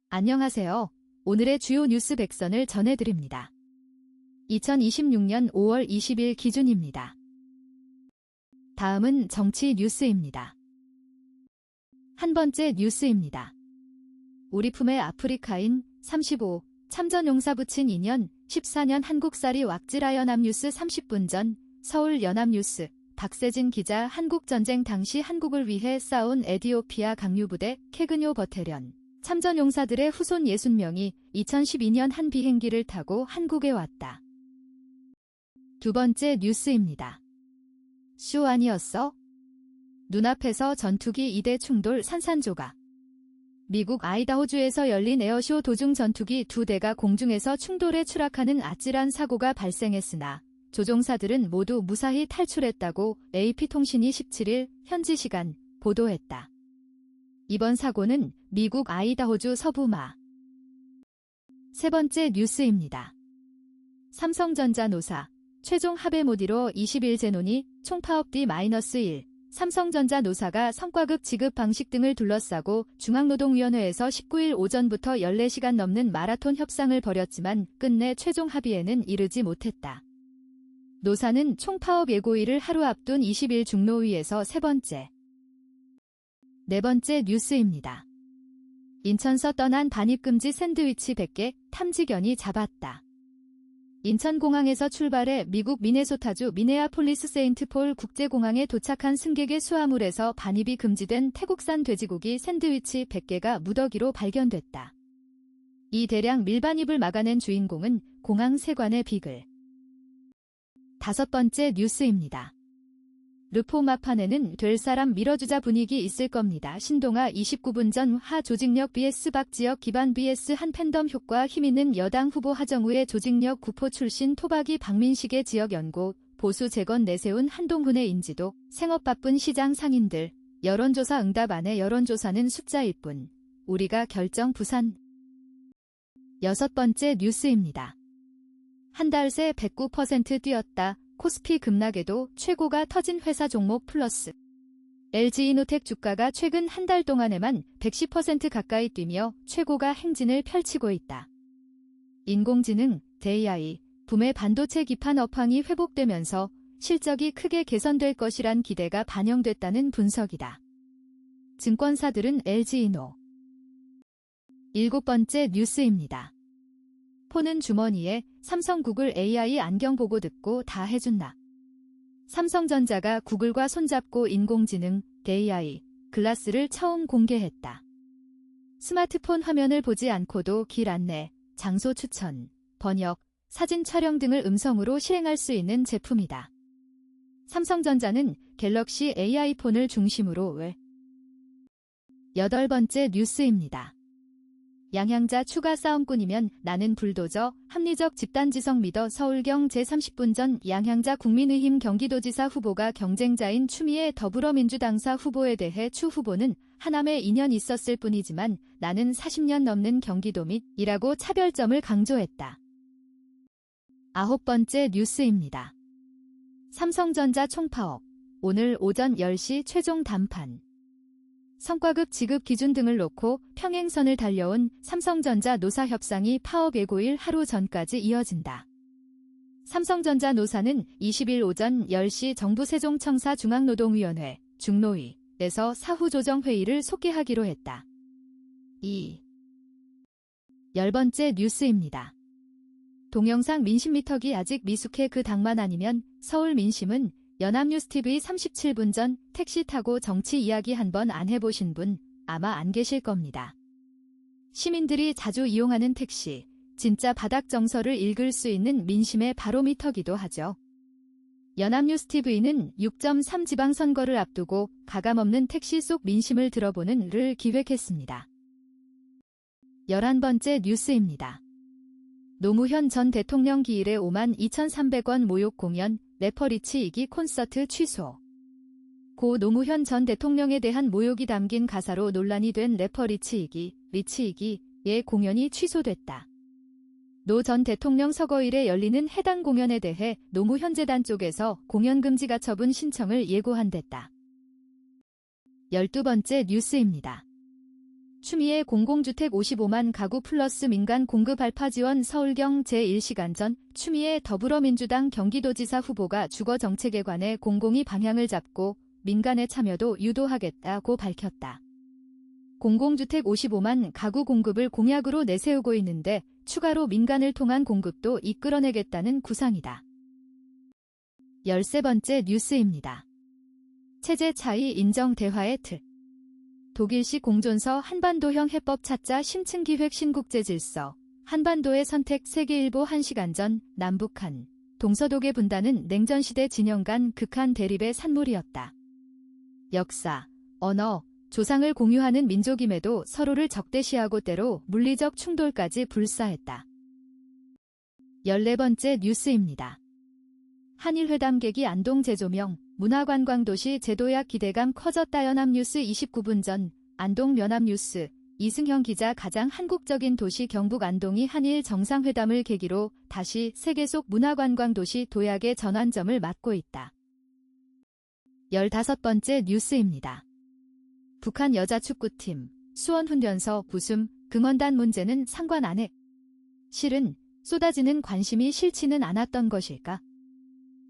안녕하세요. 오늘의 주요 뉴스 100선을 전해드립니다. 2026년 5월 20일 기준입니다. 다음은 정치 뉴스입니다. 한 번째 뉴스입니다. 우리 품의 아프리카인 35 참전용사 붙인 2년 14년 한국살이 왁질 연합뉴스 30분 전 서울 연합뉴스 박세진 기자 한국전쟁 당시 한국을 위해 싸운 에디오피아 강류부대 케그뇨 버테련 참전용사들의 후손 60명이 2012년 한 비행기를 타고 한국에 왔다. 두 번째 뉴스입니다. 쇼 아니었어? 눈앞에서 전투기 2대 충돌 산산조각. 미국 아이다호주에서 열린 에어쇼 도중 전투기 2대가 공중에서 충돌해 추락하는 아찔한 사고가 발생했으나 조종사들은 모두 무사히 탈출했다고 AP통신이 17일 현지 시간 보도했다. 이번 사고는 미국 아이다호주 서부마. 세 번째 뉴스입니다. 삼성전자 노사 최종 합의 못 이뤄 20일 재논의 총파업 D-1 삼성전자 노사가 성과급 지급 방식 등을 둘러싸고 중앙노동위원회에서 19일 오전부터 14시간 넘는 마라톤 협상을 벌였지만 끝내 최종 합의에는 이르지 못했다. 노사는 총파업 예고일을 하루 앞둔 20일 중노위에서 세 번째. 네 번째 뉴스입니다. 인천서 떠난 반입금지 샌드위치 100개 탐지견이 잡았다. 인천공항에서 출발해 미국 미네소타주 미네아폴리스 세인트폴 국제공항에 도착한 승객의 수화물에서 반입이 금지된 태국산 돼지고기 샌드위치 100개가 무더기로 발견됐다. 이 대량 밀반입을 막아낸 주인공은 공항 세관의 비글. 다섯 번째 뉴스입니다. 르포마판에는 될 사람 밀어주자 분위기 있을 겁니다. 신동아 29분 전 하 조직력 vs 박지역 기반 vs 한 팬덤 효과 힘있는 여당 후보 하정우의 조직력 구포 출신 토박이 박민식의 지역연고 보수 재건 내세운 한동훈의 인지도 생업 바쁜 시장 상인들 여론조사 응답 안에 여론조사는 숫자일 뿐 우리가 결정 부산. 여섯 번째 뉴스입니다. 한 달 새 109% 뛰었다. 코스피 급락에도 최고가 터진 회사 종목 플러스. LG이노텍 주가가 최근 한 달 동안에만 110% 가까이 뛰며 최고가 행진을 펼치고 있다. 인공지능, AI, 붐의 반도체 기판 업황이 회복되면서 실적이 크게 개선될 것이란 기대가 반영됐다는 분석이다. 증권사들은 LG이노. 일곱 번째 뉴스입니다. 폰은 주머니에 삼성 구글 AI 안경 보고 듣고 다 해준다. 삼성전자가 구글과 손잡고 인공지능, AI, 글라스를 처음 공개했다. 스마트폰 화면을 보지 않고도 길 안내, 장소 추천, 번역, 사진 촬영 등을 음성으로 실행할 수 있는 제품이다. 삼성전자는 갤럭시 AI 폰을 중심으로 여덟 번째 뉴스입니다. 양향자 추가 싸움꾼이면 나는 불도저, 합리적 집단지성 믿어 서울경 제30분 전 양향자 국민의힘 경기도지사 후보가 경쟁자인 추미애 더불어민주당사 후보에 대해 추 후보는 하남에 2년 있었을 뿐이지만 나는 40년 넘는 경기도민이라고 차별점을 강조했다. 아홉 번째 뉴스입니다. 삼성전자 총파업, 오늘 오전 10시 최종 담판. 성과급 지급 기준 등을 놓고 평행선을 달려온 삼성전자 노사 협상이 파업 예고일 하루 전까지 이어진다. 삼성전자 노사는 20일 오전 10시 정부 세종청사 중앙노동위원회 중노위에서 사후조정회의를 속개하기로 했다. 열 번째 뉴스입니다. 동영상 민심 미터기 아직 미숙해 그 당만 아니면 서울 민심은 연합뉴스TV 37분 전 택시 타고 정치 이야기 한 번 안 해보신 분 아마 안 계실 겁니다. 시민들이 자주 이용하는 택시, 진짜 바닥 정서를 읽을 수 있는 민심의 바로미터기도 하죠. 연합뉴스TV는 6.3 지방선거를 앞두고 가감없는 택시 속 민심을 들어보는 를 기획했습니다. 11번째 뉴스입니다. 노무현 전 대통령 기일에 52,300원 모욕 공연 래퍼 리치 이기 콘서트 취소. 고 노무현 전 대통령에 대한 모욕이 담긴 가사로 논란이 된 래퍼 리치 이기의 공연이 취소됐다. 노 전 대통령 서거일에 열리는 해당 공연에 대해 노무현 재단 쪽에서 공연 금지 가처분 신청을 예고한 데다. 12번째 뉴스입니다. 추미애 공공주택 55만 가구 플러스 민간 공급 알파 지원 서울경 제1시간 전 추미애 더불어민주당 경기도지사 후보가 주거정책에 관해 공공이 방향을 잡고 민간의 참여도 유도하겠다고 밝혔다. 공공주택 55만 가구 공급을 공약으로 내세우고 있는데 추가로 민간을 통한 공급도 이끌어내겠다는 구상이다. 13번째 뉴스입니다. 체제 차이 인정 대화의 틀. 독일식 공존서 한반도형 해법 찾자 심층기획 신국제 질서. 한반도의 선택 세계일보 1시간 전 남북한, 동서독의 분단은 냉전시대 진영 간 극한 대립의 산물이었다. 역사, 언어, 조상을 공유하는 민족임에도 서로를 적대시하고 때로 물리적 충돌까지 불사했다. 14번째 뉴스입니다. 한일회담 계기 안동 재조명, 문화관광도시 제도약 기대감 커졌다. 연합뉴스 29분 전 안동 연합뉴스 이승현 기자 가장 한국적인 도시 경북 안동이 한일 정상회담을 계기로 다시 세계 속 문화관광도시 도약의 전환점을 맞고 있다. 15번째 뉴스입니다. 북한 여자축구팀 수원훈련소 부숨 금원단 문제는 상관 안 해. 실은 쏟아지는 관심이 싫지는 않았던 것일까?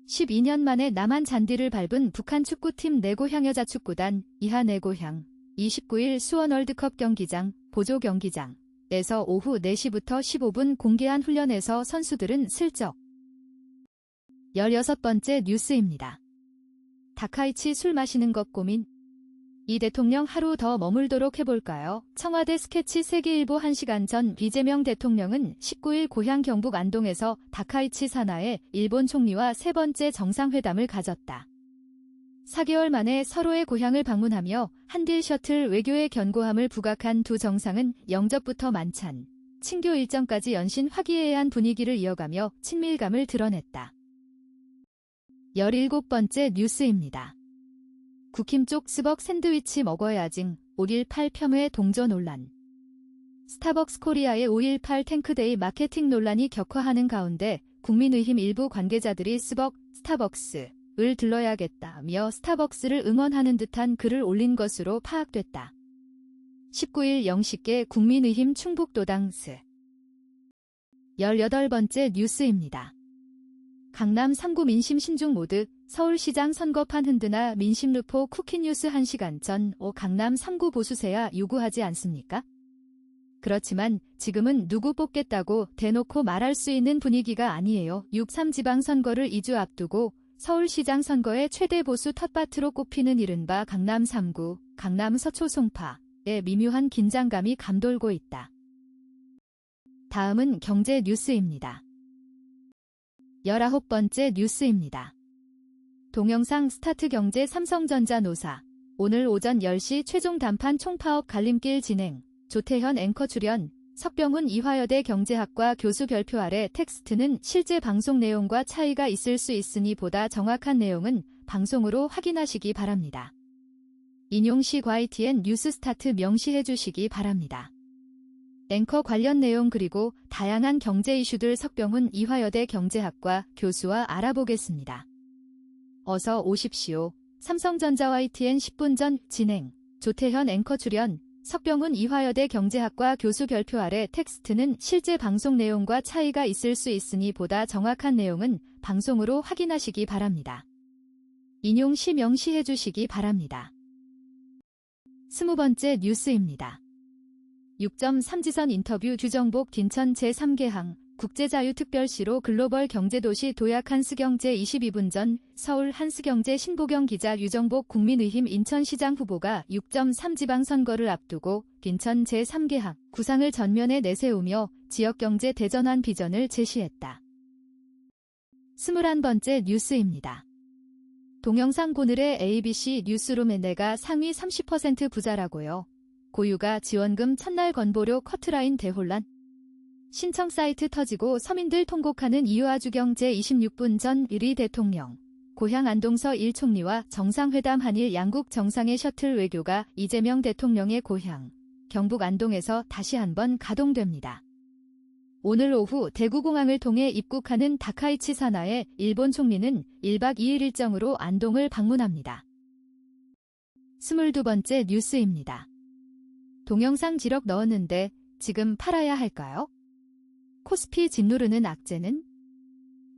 12년 만에 남한 잔디를 밟은 북한 축구팀 내고향 여자축구단 이하 내고향 29일 수원 월드컵 경기장 보조 경기장에서 오후 4시부터 15분 공개한 훈련에서 선수들은 슬쩍 16번째 뉴스입니다. 다카이치 술 마시는 것 고민. 이 대통령 하루 더 머물도록 해볼까요? 청와대 스케치 세계일보 1시간 전 이재명 대통령은 19일 고향 경북 안동에서 다카이치 산하의 일본 총리와 세 번째 정상회담을 가졌다. 4개월 만에 서로의 고향을 방문하며 한딜 셔틀 외교의 견고함을 부각한 두 정상은 영접부터 만찬, 친교 일정까지 연신 화기애애한 분위기를 이어가며 친밀감을 드러냈다. 17번째 뉴스입니다. 국힘 쪽 스벅 샌드위치 먹어야지 5.18 폄훼 동조 논란. 스타벅스 코리아의 5.18 탱크데이 마케팅 논란이 격화하는 가운데 국민의힘 일부 관계자들이 스타벅스를 들러야겠다며 스타벅스를 응원하는 듯한 글을 올린 것으로 파악됐다. 19일 0시께 국민의힘 충북도당스. 18번째 뉴스입니다. 강남 3구 민심 신중 모드, 서울시장 선거판 흔드나 민심 루포 쿠키뉴스 1시간 전 강남 3구 보수세야 요구하지 않습니까? 그렇지만 지금은 누구 뽑겠다고 대놓고 말할 수 있는 분위기가 아니에요. 6.3 지방선거를 2주 앞두고 서울시장 선거의 최대 보수 텃밭으로 꼽히는 이른바 강남 3구, 강남 서초 송파에 미묘한 긴장감이 감돌고 있다. 다음은 경제 뉴스입니다. 19번째 뉴스입니다. 동영상 스타트 경제 삼성전자 노사. 오늘 오전 10시 최종 단판 총파업 갈림길 진행. 조태현 앵커 출연. 석병훈 이화여대 경제학과 교수 별표 아래 텍스트는 실제 방송 내용과 차이가 있을 수 있으니 보다 정확한 내용은 방송으로 확인하시기 바랍니다. 인용시 YTN 뉴스 스타트 명시해 주시기 바랍니다. 앵커 관련 내용 그리고 다양한 경제 이슈들 석병훈 이화여대 경제학과 교수와 알아보겠습니다. 어서 오십시오. 삼성전자 YTN 10분 전 진행. 조태현 앵커 출연. 석병훈 이화여대 경제학과 교수 별표 아래 텍스트는 실제 방송 내용과 차이가 있을 수 있으니 보다 정확한 내용은 방송으로 확인하시기 바랍니다. 인용 시 명시해 주시기 바랍니다. 20번째 뉴스입니다. 6.3지선 인터뷰 주정복 딘천 제3계항 국제자유특별시로 글로벌 경제도시 도약 한스경제 22분 전 서울 한스경제 신보경 기자 유정복 국민의힘 인천시장 후보가 6.3 지방선거를 앞두고 딘천 제3계항 구상을 전면에 내세우며 지역경제 대전환 비전을 제시했다. 21번째 뉴스입니다. 동영상 고늘의 ABC 뉴스룸에 내가 상위 30% 부자라고요. 고유가 지원금 첫날 건보료 커트라인 대혼란. 신청 사이트 터지고 서민들 통곡하는 이유아주경 제26분 전 1위 대통령. 고향 안동서 1총리와 정상회담 한일 양국 정상의 셔틀 외교가 이재명 대통령의 고향 경북 안동에서 다시 한번 가동됩니다. 오늘 오후 대구공항을 통해 입국하는 다카이치 산하의 일본 총리는 1박 2일 일정으로 안동을 방문합니다. 22번째 뉴스입니다. 동영상 지력 넣었는데 지금 팔아야 할까요? 코스피 짓누르는 악재는?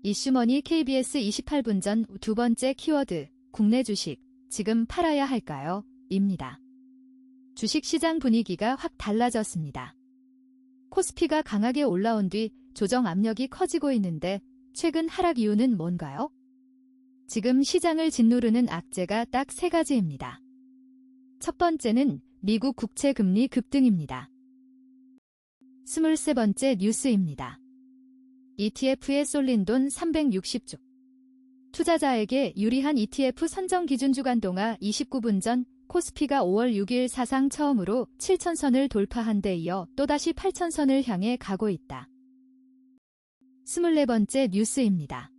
이슈머니 KBS 28분 전 두 번째 키워드, 국내 주식, 지금 팔아야 할까요? 입니다. 주식시장 분위기가 확 달라졌습니다. 코스피가 강하게 올라온 뒤 조정 압력이 커지고 있는데 최근 하락 이유는 뭔가요? 지금 시장을 짓누르는 악재가 딱 3가지입니다. 첫 번째는 미국 국채 금리 급등입니다. 23번째 뉴스입니다. ETF에 쏠린 돈 360조. 투자자에게 유리한 ETF 선정 기준 주간 동화 29분 전 코스피가 5월 6일 사상 처음으로 7,000선을 돌파한 데 이어 또다시 8,000선을 향해 가고 있다. 24번째 뉴스입니다.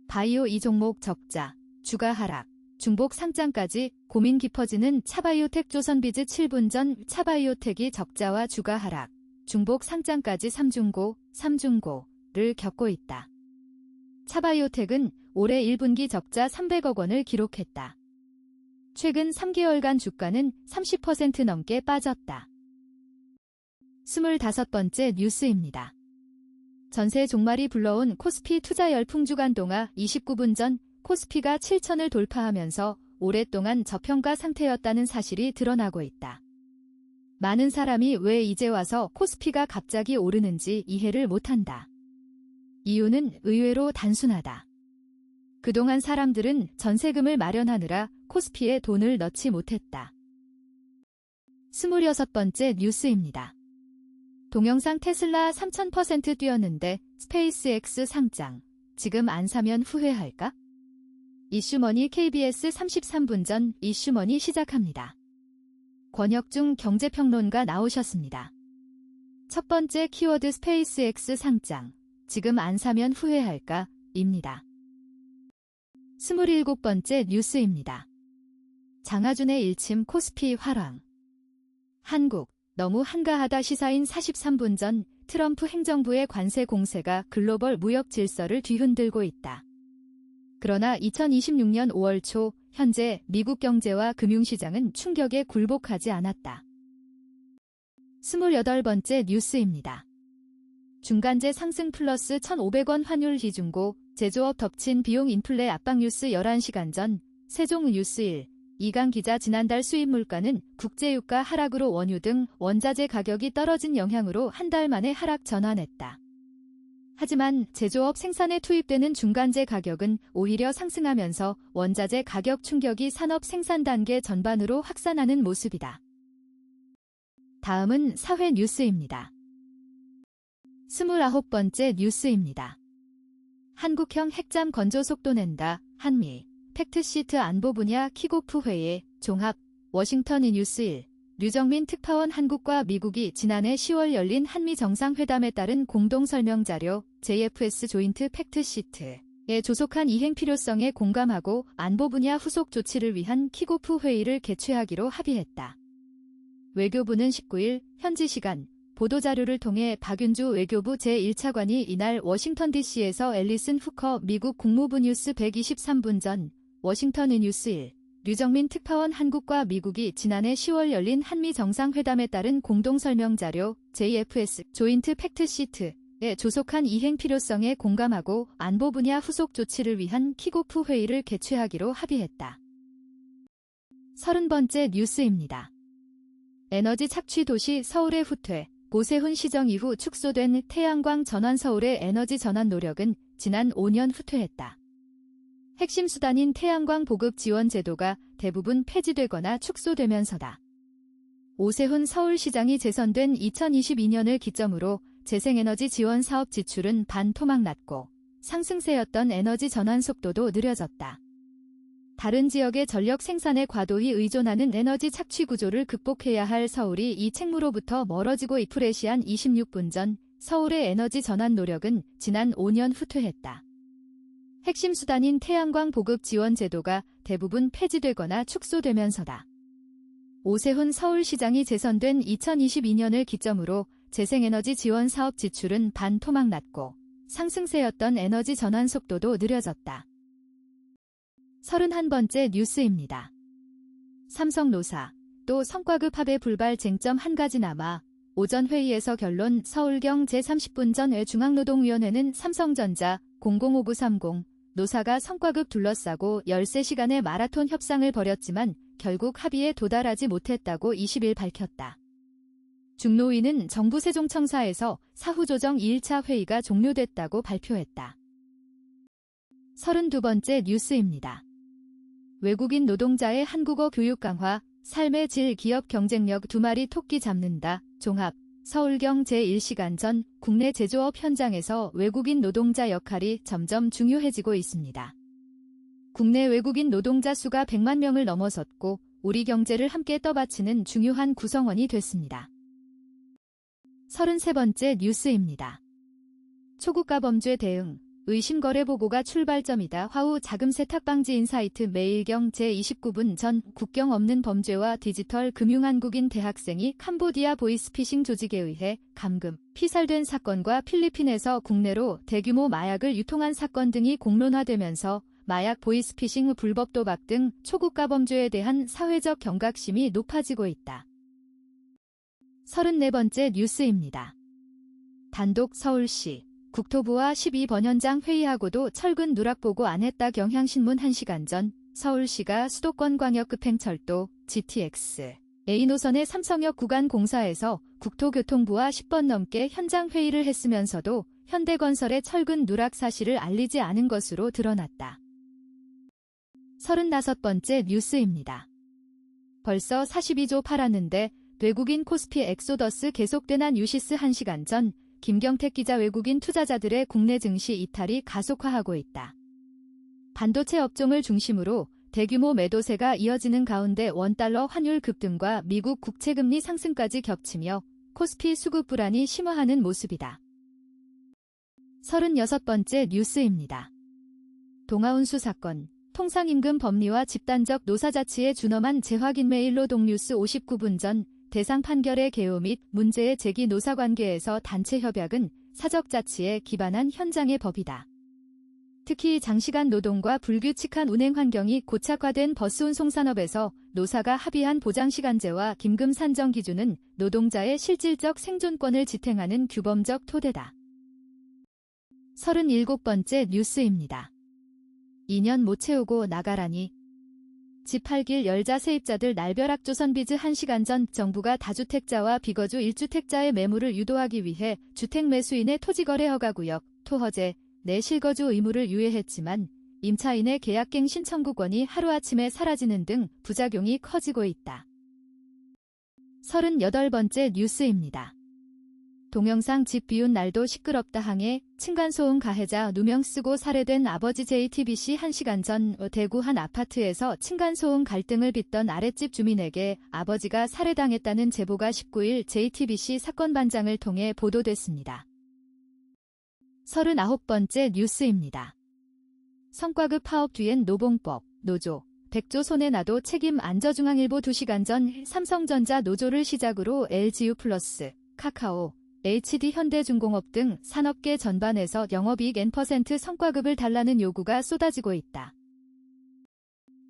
바이오 이 종목 적자, 주가 하락, 중복 상장까지 고민 깊어지는 차바이오텍 조선비즈 7분 전 차바이오텍이 적자와 주가 하락, 중복 상장까지 3중고를 겪고 있다. 차바이오텍은 올해 1분기 적자 300억 원을 기록했다. 최근 3개월간 주가는 30% 넘게 빠졌다. 25번째 뉴스입니다. 전세 종말이 불러온 코스피 투자 열풍 주간 동화 29분 전 코스피가 7,000을 돌파하면서 오랫동안 저평가 상태였다는 사실이 드러나고 있다. 많은 사람이 왜 이제 와서 코스피가 갑자기 오르는지 이해를 못한다. 이유는 의외로 단순하다. 그동안 사람들은 전세금을 마련하느라 코스피에 돈을 넣지 못했다. 26번째 뉴스입니다. 동영상 테슬라 3000% 뛰었는데 스페이스X 상장, 지금 안 사면 후회할까? 이슈머니 KBS 33분 전 이슈머니 시작합니다. 권혁중 경제평론가 나오셨습니다. 첫 번째 키워드 스페이스X 상장, 지금 안 사면 후회할까? 입니다. 27번째 뉴스입니다. 장하준의 일침 코스피 화랑. 한국, 너무 한가하다 시사인 43분 전 트럼프 행정부의 관세 공세가 글로벌 무역 질서를 뒤흔들고 있다. 그러나 2026년 5월 초 현재 미국 경제와 금융시장은 충격에 굴복하지 않았다. 28번째 뉴스입니다. 중간재 상승 플러스 1,500원 환율 기준고, 제조업 덮친 비용 인플레 압박 뉴스 11시간 전 세종 뉴스 1, 이강 기자 지난달 수입 물가는 국제유가 하락으로 원유 등 원자재 가격이 떨어진 영향으로 한 달 만에 하락 전환했다. 하지만 제조업 생산에 투입되는 중간재 가격은 오히려 상승하면서 원자재 가격 충격이 산업 생산 단계 전반으로 확산하는 모습이다. 다음은 사회 뉴스입니다. 29번째 뉴스입니다. 한국형 핵잠 건조 속도 낸다. 한미 팩트시트 안보 분야 킥오프 회의 종합 워싱턴 뉴스 1. 류정민 특파원 한국과 미국이 지난해 10월 열린 한미 정상회담에 따른 공동 설명 자료 JFS 조인트 팩트시트에 조속한 이행 필요성에 공감하고 안보 분야 후속 조치를 위한 킥오프 회의를 개최하기로 합의했다. 외교부는 19일 현지 시간 보도자료를 통해 박윤주 외교부 제1차관이 이날 워싱턴 DC에서 앨리슨 후커 미국 국무부 뉴스 123분 전 워싱턴 뉴스 1. 류정민 특파원 한국과 미국이 지난해 10월 열린 한미 정상회담에 따른 공동설명자료 JFS 조인트 팩트시트의 조속한 이행 필요성에 공감하고 안보 분야 후속 조치를 위한 킥오프 회의를 개최하기로 합의했다. 30번째 뉴스입니다. 에너지 착취 도시 서울의 후퇴, 오세훈 시정 이후 축소된 태양광 전환 서울의 에너지 전환 노력은 지난 5년 후퇴했다. 핵심 수단인 태양광 보급 지원 제도가 대부분 폐지되거나 축소되면서다. 오세훈 서울시장이 재선된 2022년을 기점으로 재생에너지 지원 사업 지출은 반토막 났고 상승세였던 에너지 전환 속도도 느려졌다. 다른 지역의 전력 생산에 과도히 의존하는 에너지 착취 구조를 극복해야 할 서울이 이 책무로부터 멀어지고 프레시안 26분 전 서울의 에너지 전환 노력은 지난 5년 후퇴했다. 핵심 수단인 태양광 보급 지원 제도가 대부분 폐지되거나 축소되면서다. 오세훈 서울시장이 재선된 2022년을 기점으로 재생에너지 지원 사업 지출은 반토막 났고 상승세였던 에너지 전환 속도도 느려졌다. 31번째 뉴스입니다. 삼성노사, 아직도 성과급 합의 불발 쟁점 한 가지 남아 오전 회의에서 결론 서울경 제30분 전 중앙노동위원회는 삼성전자 005930 노사가 성과급 둘러싸고 13시간의 마라톤 협상을 벌였지만 결국 합의에 도달하지 못했다고 20일 밝혔다. 중노위는 정부 세종청사에서 사후 조정 2일차 회의가 종료됐다고 발표했다. 32번째 뉴스입니다. 외국인 노동자의 한국어 교육 강화, 삶의 질 기업 경쟁력 두 마리 토끼 잡는다. 종합, 서울경 제1시간 전 국내 제조업 현장에서 외국인 노동자 역할이 점점 중요해지고 있습니다. 국내 외국인 노동자 수가 100만 명을 넘어섰고 우리 경제를 함께 떠받치는 중요한 구성원이 됐습니다. 33번째 뉴스입니다. 초고가 범죄 대응, 의심거래 보고가 출발점이다. 화우 자금 세탁 방지인 사이트 매일경 제29분 전 국경 없는 범죄와 디지털 금융한국인 대학생이 캄보디아 보이스피싱 조직에 의해 감금, 피살된 사건과 필리핀에서 국내로 대규모 마약을 유통한 사건 등이 공론화되면서 마약 보이스피싱 불법 도박 등 초고가 범죄에 대한 사회적 경각심이 높아지고 있다. 34번째 뉴스입니다. 단독 서울시 국토부와 12번 현장 회의하고도 철근 누락보고 안 했다. 경향신문 1시간 전 서울시가 수도권 광역급행철도 GTX A노선의 삼성역 구간 공사에서 국토교통부와 10번 넘게 현장 회의를 했으면서도 현대건설의 철근 누락 사실을 알리지 않은 것으로 드러났다. 35번째 뉴스입니다. 벌써 42조 팔았는데 외국인 코스피 엑소더스 계속되는 유시스 1시간 전 김경택 기자 외국인 투자자들의 국내 증시 이탈이 가속화하고 있다. 반도체 업종을 중심으로 대규모 매도세가 이어지는 가운데 원달러 환율 급등과 미국 국채금리 상승까지 겹치며 코스피 수급 불안이 심화하는 모습이다. 36번째 뉴스입니다. 동아운수 사건, 통상임금 법리와 집단적 노사자치의 준엄한 재확인 매일노동뉴스 59분 전 대상 판결의 개요 및 문제의 제기 노사관계에서 단체 협약은 사적자치에 기반한 현장의 법이다. 특히 장시간 노동과 불규칙한 운행 환경이 고착화된 버스운송산업에서 노사가 합의한 보장시간제와 김금 산정 기준은 노동자의 실질적 생존권을 지탱하는 규범적 토대다. 37번째 뉴스입니다. 2년 못 채우고 나가라니. 집 팔길 열자 세입자들 날벼락조선 비즈 1시간 전 정부가 다주택자와 비거주 1주택자의 매물을 유도하기 위해 주택 매수인의 토지거래 허가구역, 토허제, 내 실거주 의무를 유예했지만 임차인의 계약갱 신청구권이 하루아침에 사라지는 등 부작용이 커지고 있다. 38번째 뉴스입니다. 동영상 집 비운 날도 시끄럽다 항해 층간소음 가해자 누명 쓰고 살해된 아버지 JTBC 1시간 전 대구 한 아파트에서 층간소음 갈등을 빚던 아랫집 주민에게 아버지가 살해당했다는 제보가 19일 JTBC 사건반장을 통해 보도됐습니다. 39번째 뉴스입니다. 성과급 파업 뒤엔 노봉법, 노조, 백조 손에 놔도 책임 안저중앙일보 2시간 전 삼성전자 노조를 시작으로 LGU+, 카카오, HD 현대중공업 등 산업계 전반에서 영업이익 N% 성과급을 달라는 요구가 쏟아지고 있다.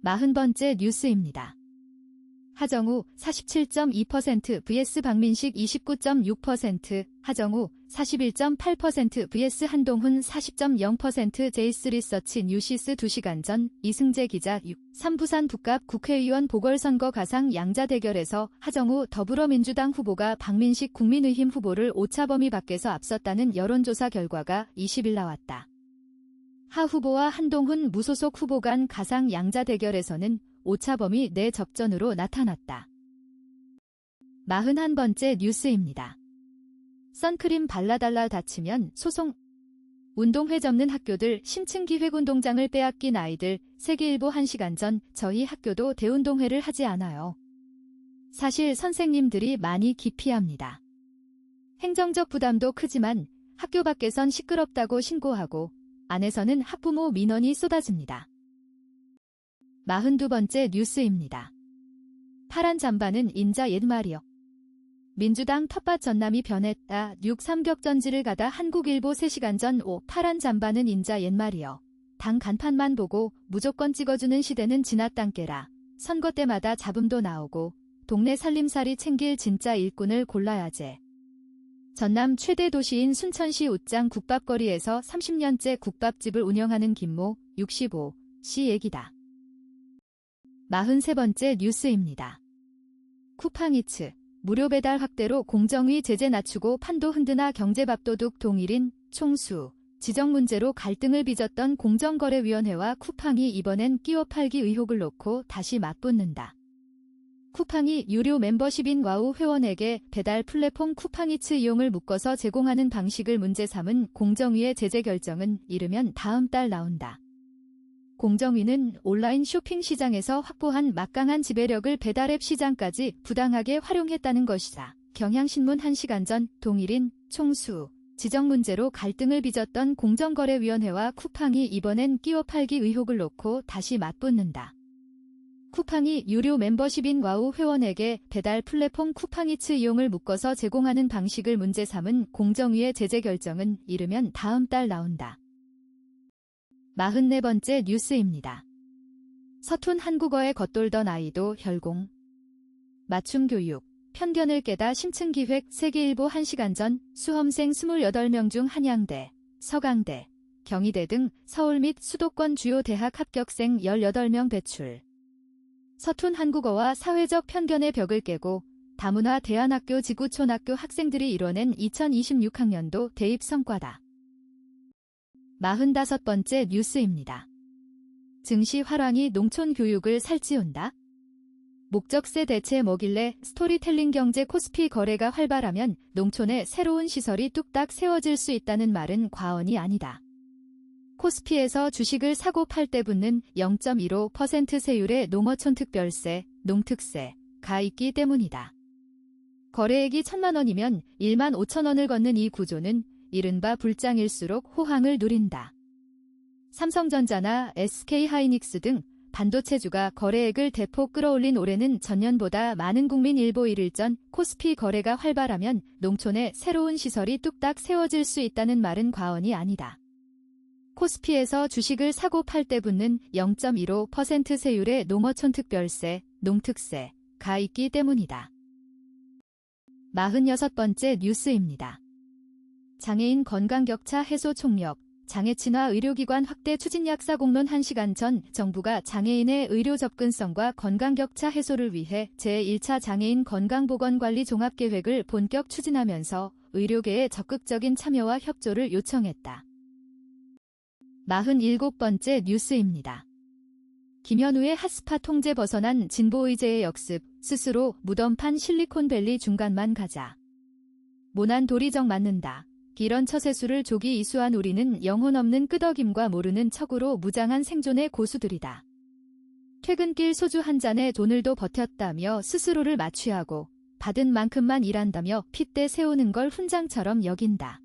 40번째 뉴스입니다. 하정우 47.2% vs 박민식 29.6%, 하정우 41.8% vs 한동훈 40.0%. 제이스리서치 뉴시스 2시간 전 이승재 기자 3 부산 북갑 국회의원 보궐선거 가상 양자 대결에서 하정우 더불어민주당 후보가 박민식 국민의힘 후보를 오차범위 밖에서 앞섰다는 여론조사 결과가 20일 나왔다. 하 후보와 한동훈 무소속 후보 간 가상 양자 대결에서는 오차범위 내 접전으로 나타났다. 41번째 뉴스입니다. 선크림 발라달라 다치면 소송. 운동회 접는 학교들 심층기획운동장을 빼앗긴 아이들. 세계일보 1시간 전 저희 학교도 대운동회를 하지 않아요. 사실 선생님들이 많이 기피합니다. 행정적 부담도 크지만 학교 밖에선 시끄럽다고 신고하고 안에서는 학부모 민원이 쏟아집니다. 42번째 뉴스입니다. 파란 잠바는 인자 옛말이요. 민주당 텃밭 전남이 변했다. 6.3격전지를 가다 한국일보 3시간 전 파란 잠바는 인자 옛말이요. 당 간판만 보고 무조건 찍어주는 시대는 지났단께라. 선거 때마다 잡음도 나오고 동네 살림살이 챙길 진짜 일꾼을 골라야지. 전남 최대 도시인 순천시 웃장 국밥거리에서 30년째 국밥집을 운영하는 김모, 65씨 얘기다. 43번째 뉴스입니다. 쿠팡이츠, 무료 배달 확대로 공정위 제재 낮추고 판도 흔드나 경제밥도둑 동일인, 총수, 지정 문제로 갈등을 빚었던 공정거래위원회와 쿠팡이 이번엔 끼워 팔기 의혹을 놓고 다시 맞붙는다. 쿠팡이 유료 멤버십인 와우 회원에게 배달 플랫폼 쿠팡이츠 이용을 묶어서 제공하는 방식을 문제 삼은 공정위의 제재 결정은 이르면 다음 달 나온다. 공정위는 온라인 쇼핑 시장에서 확보한 막강한 지배력을 배달앱 시장까지 부당하게 활용했다는 것이다. 경향신문 1시간 전 동일인, 총수, 지정 문제로 갈등을 빚었던 공정거래위원회와 쿠팡이 이번엔 끼워 팔기 의혹을 놓고 다시 맞붙는다. 쿠팡이 유료 멤버십인 와우 회원에게 배달 플랫폼 쿠팡이츠 이용을 묶어서 제공하는 방식을 문제 삼은 공정위의 제재 결정은 이르면 다음 달 나온다. 44번째 뉴스입니다. 서툰 한국어에 겉돌던 아이도 혈공. 맞춤교육, 편견을 깨다 심층기획 세계일보 1시간 전 수험생 28명 중 한양대, 서강대, 경희대 등 서울 및 수도권 주요 대학 합격생 18명 배출. 서툰 한국어와 사회적 편견의 벽을 깨고 다문화 대안학교 지구촌학교 학생들이 이뤄낸 2026학년도 대입 성과다. 45번째 뉴스입니다. 증시 화랑이 농촌 교육을 살찌운다. 목적세 대체 뭐길래 스토리텔링 경제 코스피 거래가 활발하면 농촌에 새로운 시설이 뚝딱 세워질 수 있다는 말은 과언이 아니다. 코스피에서 주식을 사고 팔 때 붙는 0.15% 세율의 농어촌 특별세, 농특세가 있기 때문이다. 거래액이 1,000만 원이면 1만 5천 원을 걷는 이 구조는 이른바 불장일수록 호황을 누린다. 삼성전자나 SK하이닉스 등 반도체주가 거래액을 대폭 끌어올린 올해는 전년보다 많은 국민 일보 1일 전 코스피 거래가 활발하면 농촌에 새로운 시설이 뚝딱 세워질 수 있다는 말은 과언이 아니다. 코스피에서 주식을 사고 팔 때 붙는 0.15% 세율의 농어촌 특별세, 농특세가 있기 때문이다. 46번째 뉴스입니다. 장애인 건강격차 해소 총력, 장애친화 의료기관 확대 추진 약사 공론 1시간 전 정부가 장애인의 의료 접근성과 건강격차 해소를 위해 제1차 장애인 건강보건관리 종합계획을 본격 추진하면서 의료계의 적극적인 참여와 협조를 요청했다. 47번째 뉴스입니다. 김현우의 핫스팟 통제 벗어난 진보의제의 역습, 스스로 무덤판 실리콘밸리 중간만 가자. 모난 도리정 맞는다. 이런 처세술을 조기 이수한 우리는 영혼 없는 끄덕임과 모르는 척으로 무장한 생존의 고수들이다. 퇴근길 소주 한 잔에 오늘도 버텼다며 스스로를 마취하고 받은 만큼만 일한다며 핏대 세우는 걸 훈장처럼 여긴다.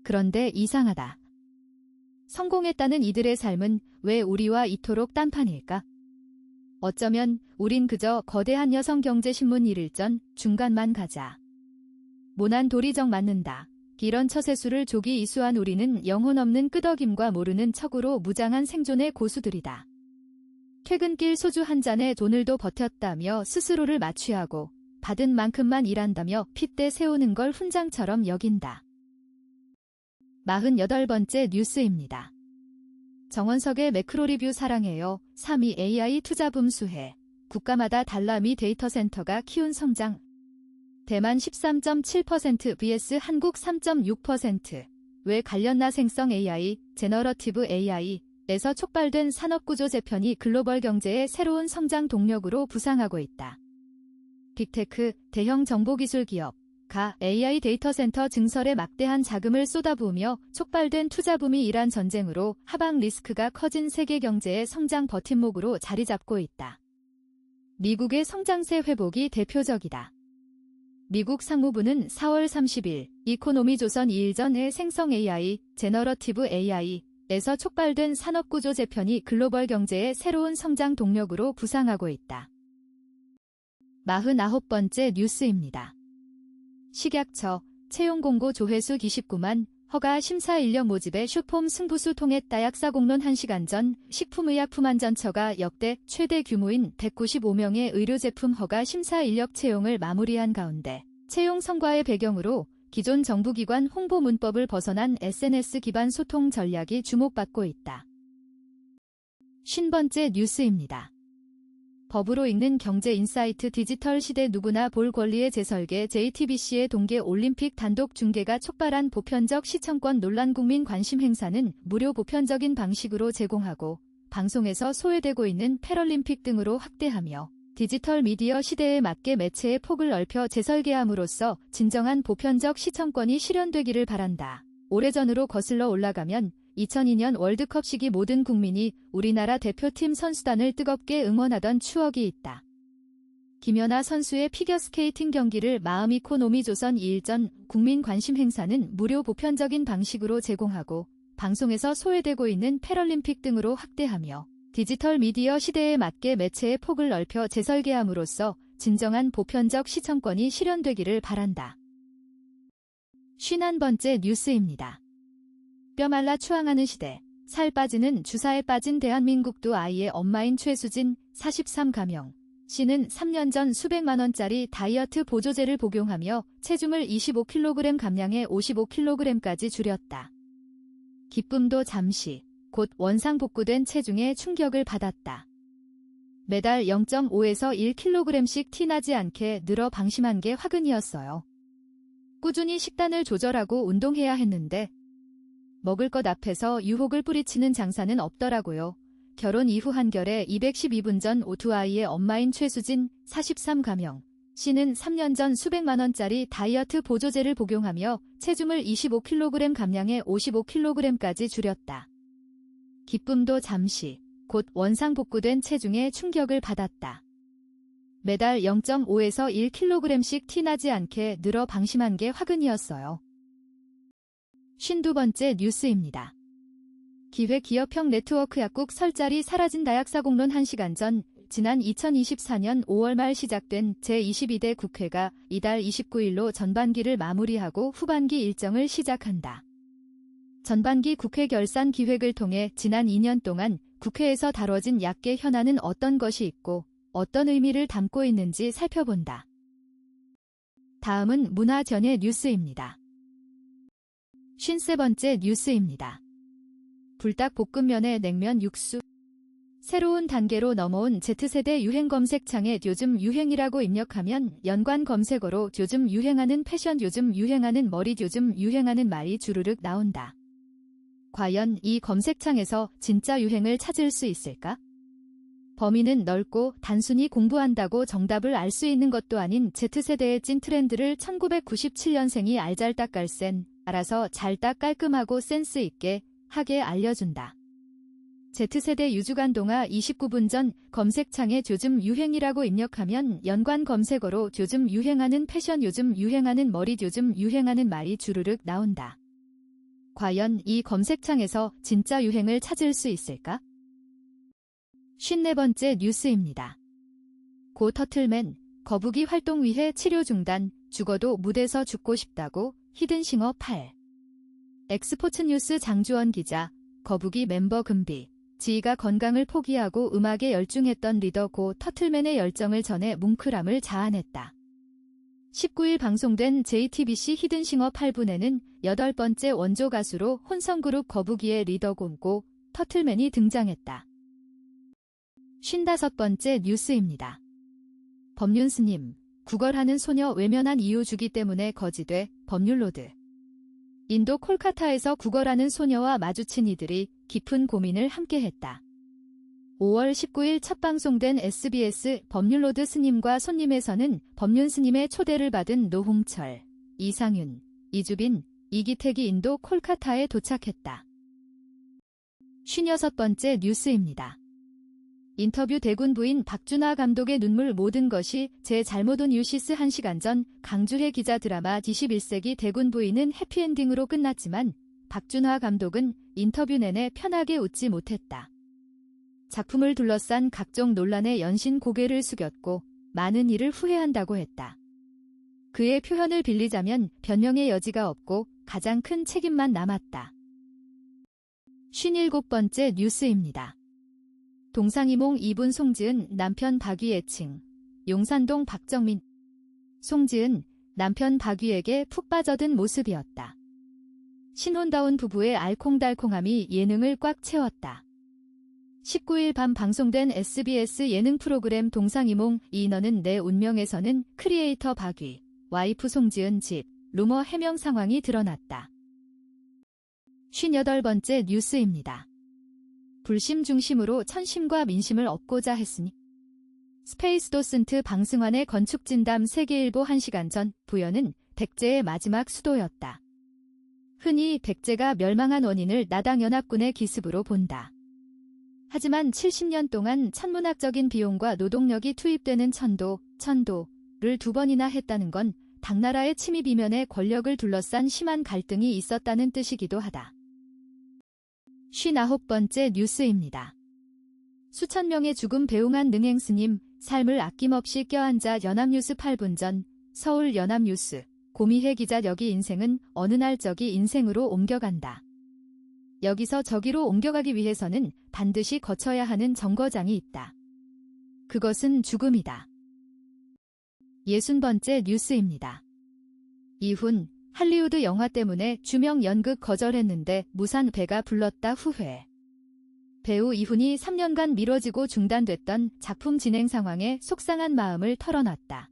그런데 이상하다. 성공했다는 이들의 삶은 왜 우리와 이토록 딴판일까? 어쩌면 우린 그저 거대한 여성경제신문 1일 전 중간만 가자. 모난 도리정 맞는다. 이런 처세술을 조기 이수한 우리는 영혼 없는 끄덕임과 모르는 척으로 무장한 생존의 고수들이다. 퇴근길 소주 한 잔에 오늘도 버텼다며 스스로를 마취하고 받은 만큼만 일한다며 핏대 세우는 걸 훈장처럼 여긴다. 48번째 뉴스입니다. 정원석의 매크로리뷰 사랑해요. 3위 AI 투자붐 수혜. 국가마다 달러 미 데이터센터가 키운 성장. 대만 13.7% vs 한국 3.6%. 왜 관련나 생성 AI, 제너러티브 AI에서 촉발된 산업구조 재편이 글로벌 경제의 새로운 성장 동력으로 부상하고 있다. 빅테크, 대형 정보기술 기업가 AI 데이터센터 증설에 막대한 자금을 쏟아부으며 촉발된 투자붐이 이란 전쟁으로 하방 리스크가 커진 세계 경제의 성장 버팀목으로 자리 잡고 있다. 미국의 성장세 회복이 대표적이다. 미국 상무부는 4월 30일 이코노미조선 2일 전에 생성 AI, 제너러티브 AI에서 촉발된 산업구조 재편이 글로벌 경제의 새로운 성장 동력으로 부상하고 있다. 49번째 뉴스입니다. 식약처 채용 공고 조회수 29만, 허가 심사 인력 모집에 슈폼 승부수 통했다. 약사 공론 1시간 전 식품의약품안전처가 역대 최대 규모인 195명의 의료제품 허가 심사 인력 채용을 마무리한 가운데 채용 성과의 배경으로 기존 정부기관 홍보 문법을 벗어난 SNS 기반 소통 전략이 주목받고 있다. 50번째 뉴스입니다. 법으로 읽는 경제인사이트 디지털 시대 누구나 볼 권리의 재설계 JTBC의 동계올림픽 단독 중계가 촉발한 보편적 시청권 논란 국민 관심 행사는 무료 보편적인 방식으로 제공하고 방송에서 소외되고 있는 패럴림픽 등으로 확대하며 디지털 미디어 시대에 맞게 매체의 폭을 넓혀 재설계함으로써 진정한 보편적 시청권이 실현되기를 바란다. 오래전으로 거슬러 올라가면 2002년 월드컵 시기 모든 국민이 우리나라 대표팀 선수단을 뜨겁게 응원하던 추억이 있다. 김연아 선수의 피겨스케이팅 경기를 마음이코노미조선 2일 전 국민 관심 행사는 무료 보편적인 방식으로 제공하고 방송에서 소외되고 있는 패럴림픽 등으로 확대하며 디지털 미디어 시대에 맞게 매체의 폭을 넓혀 재설계함으로써 진정한 보편적 시청권이 실현되기를 바란다. 51번째 뉴스입니다. 뼈 말라 추앙하는 시대, 살 빠지는 주사에 빠진 대한민국도 아이의 엄마인 최수진 43 가명 씨는 3년 전 수백만 원짜리 다이어트 보조제를 복용하며 체중을 25kg 감량해 55kg까지 줄였다. 기쁨도 잠시, 곧 원상복구된 체중에 충격을 받았다. 매달 0.5에서 1kg씩 티나지 않게 늘어 방심한 게 화근이었어요. 꾸준히 식단을 조절하고 운동해야 했는데 먹을 것 앞에서 유혹을 뿌리치는 장사는 없더라고요. 결혼 이후 한결에 212분 전 두 아이의 엄마인 최수진 43 가명 씨는 3년 전 수백만 원짜리 다이어트 보조제를 복용하며 체중을 25kg 감량해 55kg까지 줄였다. 기쁨도 잠시, 곧 원상복구된 체중에 충격을 받았다. 매달 0.5에서 1kg씩 티나지 않게 늘어 방심한 게 화근이었어요. 52번째 뉴스입니다. 기획기업형 네트워크 약국 설짤이 사라진 다약사 공론 1시간 전 지난 2024년 5월 말 시작된 제22대 국회가 이달 29일로 전반기를 마무리하고 후반기 일정을 시작한다. 전반기 국회 결산 기획을 통해 지난 2년 동안 국회에서 다뤄진 약계 현안은 어떤 것이 있고 어떤 의미를 담고 있는지 살펴본다. 다음은 문화전예 뉴스입니다. 53번째 뉴스입니다. 불닭볶음면에 냉면 육수. 새로운 단계로 넘어온 Z세대 유행 검색창에 요즘 유행이라고 입력하면 연관 검색어로 요즘 유행하는 패션, 요즘 유행하는 머리, 요즘 유행하는 말이 주르륵 나온다. 과연 이 검색창에서 진짜 유행을 찾을 수 있을까? 범위는 넓고 단순히 공부한다고 정답을 알 수 있는 것도 아닌 Z세대의 찐 트렌드를 1997년생이 알잘딱깔센 알아서 잘딱 깔끔하고 센스 있게 하게 알려준다. Z세대 유주간 동화 29분 전 검색창에 요즘 유행이라고 입력하면 연관 검색어로 요즘 유행하는 패션, 요즘 유행하는 머리, 요즘 유행하는 말이 주르륵 나온다. 과연 이 검색창에서 진짜 유행을 찾을 수 있을까? 54번째 뉴스입니다. 고 터틀맨, 거북이 활동 위해 치료 중단, 죽어도 무대서 죽고 싶다고 히든싱어 8. 엑스포츠뉴스 장주원 기자, 거북이 멤버 금비, 지희가 건강을 포기하고 음악에 열중했던 리더 고 터틀맨의 열정을 전해 뭉클함을 자아냈다. 19일 방송된 JTBC 히든싱어 8분에는 8번째 원조 가수로 혼성그룹 거북이의 리더 고 터틀맨이 등장했다. 55번째 뉴스입니다. 법륜스님, 구걸하는 소녀 외면한 이유 주기 때문에 거지돼 법률로드. 인도 콜카타에서 구걸하는 소녀와 마주친 이들이 깊은 고민을 함께했다. 5월 19일 첫 방송된 SBS 법률로드 스님과 손님에서는 법륜 스님의 초대를 받은 노홍철, 이상윤, 이주빈, 이기택이 인도 콜카타에 도착했다. 56번째 뉴스입니다. 인터뷰 대군 부인 박준하 감독의 눈물 모든 것이 제 잘못은 유시스 1시간 전 강주혜 기자 드라마 21세기 대군 부인은 해피엔딩으로 끝났지만 박준하 감독은 인터뷰 내내 편하게 웃지 못했다. 작품을 둘러싼 각종 논란에 연신 고개를 숙였고 많은 일을 후회한다고 했다. 그의 표현을 빌리자면 변명의 여지가 없고 가장 큰 책임만 남았다. 57번째 뉴스입니다. 동상이몽 이분 송지은 남편 박위애칭. 용산동 박정민. 송지은 남편 박위에게 푹 빠져든 모습이었다. 신혼다운 부부의 알콩달콩함이 예능을 꽉 채웠다. 19일 밤 방송된 SBS 예능 프로그램 동상이몽 이 너는 내 운명에서는 크리에이터 박위, 와이프 송지은 집, 루머 해명 상황이 드러났다. 58번째 뉴스입니다. 불심 중심으로 천심과 민심을 얻고자 했으니 스페이스 도슨트 방승환의 건축진담 세계일보 1시간 전 부여는 백제의 마지막 수도였다. 흔히 백제가 멸망한 원인을 나당연합군의 기습으로 본다. 하지만 70년 동안 천문학적인 비용과 노동력이 투입되는 천도를 2번이나 했다는 건 당나라의 침입 이면에 권력을 둘러싼 심한 갈등이 있었다는 뜻이기도 하다. 59번째 뉴스입니다. 수천 명의 죽음 배웅한 능행스님 삶을 아낌없이 껴안자 연합뉴스 8분 전 서울 연합뉴스 고미혜 기자 여기 인생은 어느 날 저기 인생으로 옮겨간다. 여기서 저기로 옮겨가기 위해서는 반드시 거쳐야 하는 정거장이 있다. 그것은 죽음이다. 60번째 뉴스입니다. 이훈 할리우드 영화 때문에 주명 연극 거절했는데 무산 배가 불렀다 후회. 배우 이훈이 3년간 미뤄지고 중단됐던 작품 진행 상황에 속상한 마음을 털어놨다.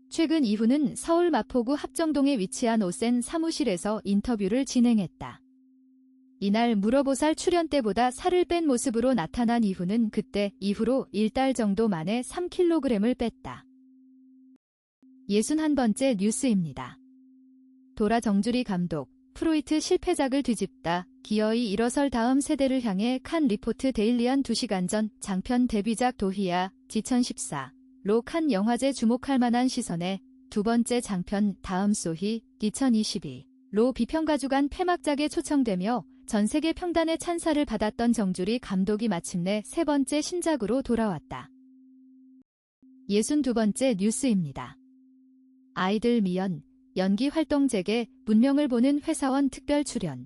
최근 이훈은 서울 마포구 합정동에 위치한 오센 사무실에서 인터뷰를 진행했다. 이날 물어보살 출연 때보다 살을 뺀 모습으로 나타난 이훈은 그때 이후로 1달 정도 만에 3kg을 뺐다. 61번째 뉴스입니다. 도라 정주리 감독, 프로이트 실패작을 뒤집다. 기어이 일어설 다음 세대를 향해 칸 리포트 데일리언 2시간 전 장편 데뷔작 도희야, 2014로 칸 영화제 주목할 만한 시선에 두 번째 장편 다음 소희, 2022로 비평가 주간 폐막작에 초청되며 전 세계 평단의 찬사를 받았던 정주리 감독이 마침내 세 번째 신작으로 돌아왔다. 62번째 뉴스입니다. 아이들 미연, 연기 활동 재개, 문명을 보는 회사원 특별 출연.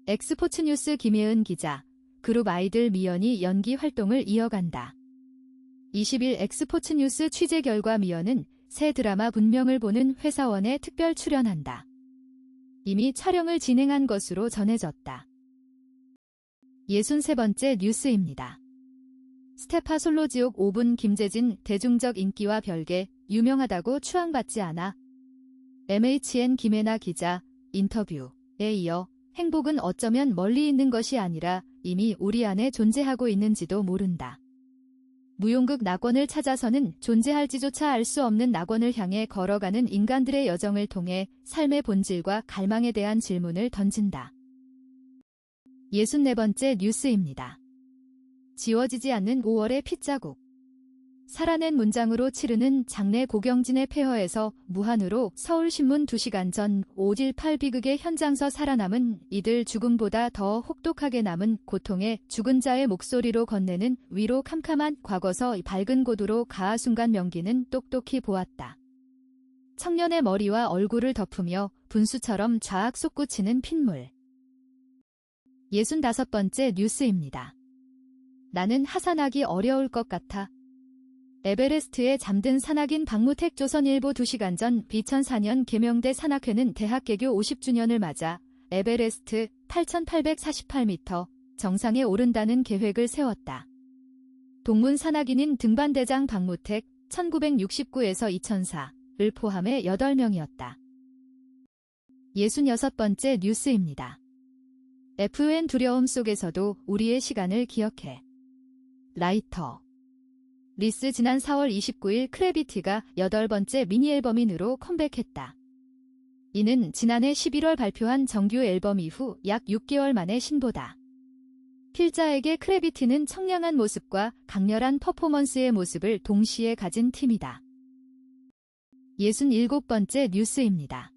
엑스포츠뉴스 김예은 기자, 그룹 아이들 미연이 연기 활동을 이어간다. 20일 엑스포츠뉴스 취재 결과 미연은 새 드라마 문명을 보는 회사원에 특별 출연한다. 이미 촬영을 진행한 것으로 전해졌다. 63번째 뉴스입니다. 스테파 솔로지옥 5분 김재진 대중적 인기와 별개 유명하다고 추앙받지 않아. MHN 김혜나 기자 인터뷰에 이어 행복은 어쩌면 멀리 있는 것이 아니라 이미 우리 안에 존재하고 있는지도 모른다. 무용극 낙원을 찾아서는 존재할지조차 알 수 없는 낙원을 향해 걸어가는 인간들의 여정을 통해 삶의 본질과 갈망에 대한 질문을 던진다. 64번째 뉴스입니다. 지워지지 않는 5월의 핏자국. 살아낸 문장으로 치르는 장례 고경진의 폐허에서 무한으로 서울신문 2시간 전 5.18 비극의 현장서 살아남은 이들 죽음보다 더 혹독하게 남은 고통에 죽은 자의 목소리로 건네는 위로 캄캄한 과거서 밝은 고도로 가하 순간 명기는 똑똑히 보았다. 청년의 머리와 얼굴을 덮으며 분수처럼 좌악 솟구치는 핏물. 65번째 뉴스입니다. 나는 하산하기 어려울 것 같아. 에베레스트에 잠든 산악인 박무택 조선일보 2시간 전 2004년 개명대 산악회는 대학 개교 50주년을 맞아 에베레스트 8,848m 정상에 오른다는 계획을 세웠다. 동문 산악인인 등반대장 박무택 1969에서 2004를 포함해 8명이었다. 66번째 뉴스입니다. FN 두려움 속에서도 우리의 시간을 기억해. 라이터 리스 지난 4월 29일 크래비티가 8번째 미니앨범인으로 컴백했다. 이는 지난해 11월 발표한 정규 앨범 이후 약 6개월 만의 신보다. 필자에게 크래비티는 청량한 모습과 강렬한 퍼포먼스의 모습을 동시에 가진 팀이다. 67번째 뉴스입니다.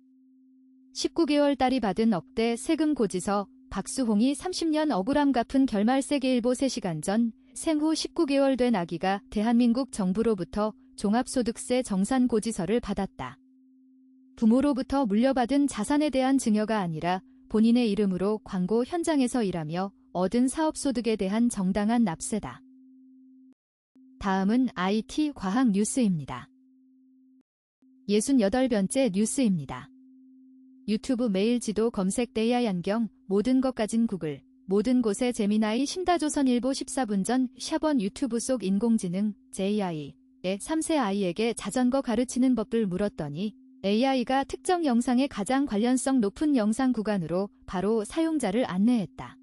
19개월 딸이 받은 억대 세금 고지서, 박수홍이 30년 억울함 갚은 결말 세계일보 3시간 전 생후 19개월 된 아기가 대한민국 정부로부터 종합소득세 정산 고지서를 받았다. 부모로부터 물려받은 자산에 대한 증여가 아니라 본인의 이름으로 광고 현장에서 일하며 얻은 사업소득에 대한 정당한 납세다. 다음은 IT 과학 뉴스입니다. 68번째 뉴스입니다. 유튜브 매일 지도 검색 AI 안경 모든 것 가진 구글 모든 곳에 제미나이 신다조선일보 14분 전 샤번 유튜브 속 인공지능 JI의 3세 아이에게 자전거 가르치는 법을 물었더니 AI가 특정 영상에 가장 관련성 높은 영상 구간으로 바로 사용자를 안내했다.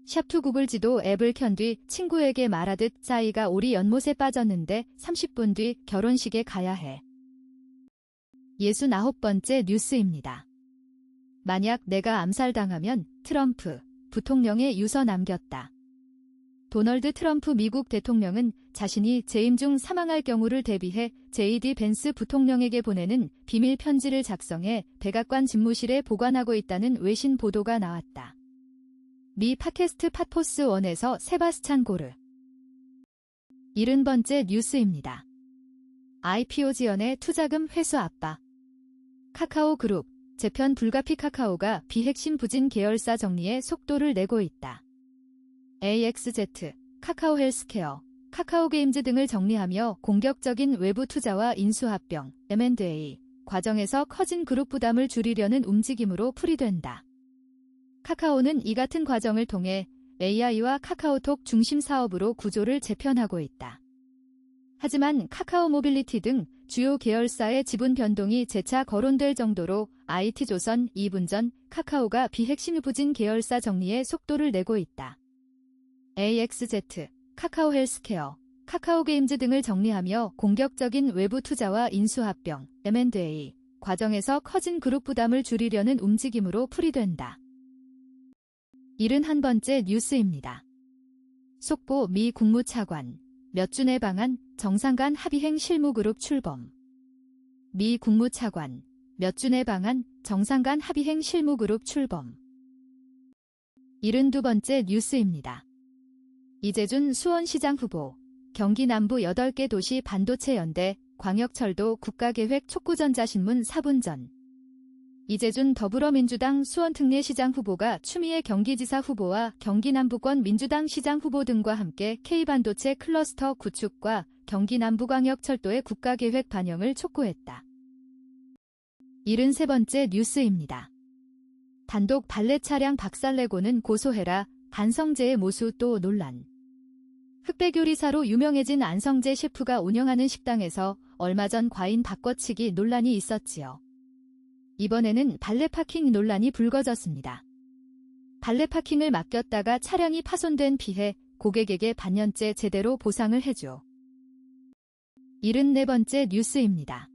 샵2 구글 지도 앱을 켠 뒤 친구에게 말하듯 싸이가 오리 연못에 빠졌는데 30분 뒤 결혼식에 가야 해. 69번째 뉴스입니다. 만약 내가 암살당하면 트럼프 부통령의 유서 남겼다. 도널드 트럼프 미국 대통령은 자신이 재임 중 사망할 경우를 대비해 JD 벤스 부통령에게 보내는 비밀 편지를 작성해 백악관 집무실에 보관하고 있다는 외신 보도가 나왔다. 미 팟캐스트 팟포스1에서 세바스찬 고르. 70번째 뉴스입니다. IPO 지연의 투자금 회수 압박. 카카오 그룹, 재편 불가피 카카오가 비핵심 부진 계열사 정리에 속도를 내고 있다. AXZ, 카카오 헬스케어, 카카오 게임즈 등을 정리하며 공격적인 외부 투자와 인수합병, M&A 과정에서 커진 그룹 부담을 줄이려는 움직임으로 풀이된다. 카카오는 이 같은 과정을 통해 AI와 카카오톡 중심 사업으로 구조를 재편하고 있다. 하지만 카카오 모빌리티 등 주요 계열사의 지분 변동이 재차 거론될 정도로 IT조선 2분 전 카카오가 비핵심 부진 계열사 정리에 속도를 내고 있다. AXZ, 카카오 헬스케어, 카카오 게임즈 등을 정리하며 공격적인 외부 투자와 인수합병, M&A 과정에서 커진 그룹 부담을 줄이려는 움직임으로 풀이된다. 71번째 뉴스입니다. 속보 미 국무차관, 몇 주 내 방한 정상 간 합의행 실무그룹 출범. 미 국무차관, 몇 주 내 방한 정상 간 합의행 실무그룹 출범. 72번째 뉴스입니다. 이재준 수원시장 후보, 경기 남부 8개 도시 반도체 연대, 광역철도 국가계획 촉구전자신문 4분 전. 이재준 더불어민주당 수원특례시장 후보가 추미애 경기지사 후보와 경기 남부권 민주당 시장 후보 등과 함께 K반도체 클러스터 구축과 경기 남부광역철도의 국가계획 반영을 촉구했다. 73번째 뉴스입니다. 단독 발레 차량 박살내고는 고소해라, 안성재의 모수 또 논란. 흑백 요리사로 유명해진 안성재 셰프가 운영하는 식당에서 얼마 전 과인 바꿔치기 논란이 있었지요. 이번에는 발레 파킹 논란이 불거졌습니다. 발레 파킹을 맡겼다가 차량이 파손된 피해 고객에게 반년째 제대로 보상을 해줘. 74번째 뉴스입니다.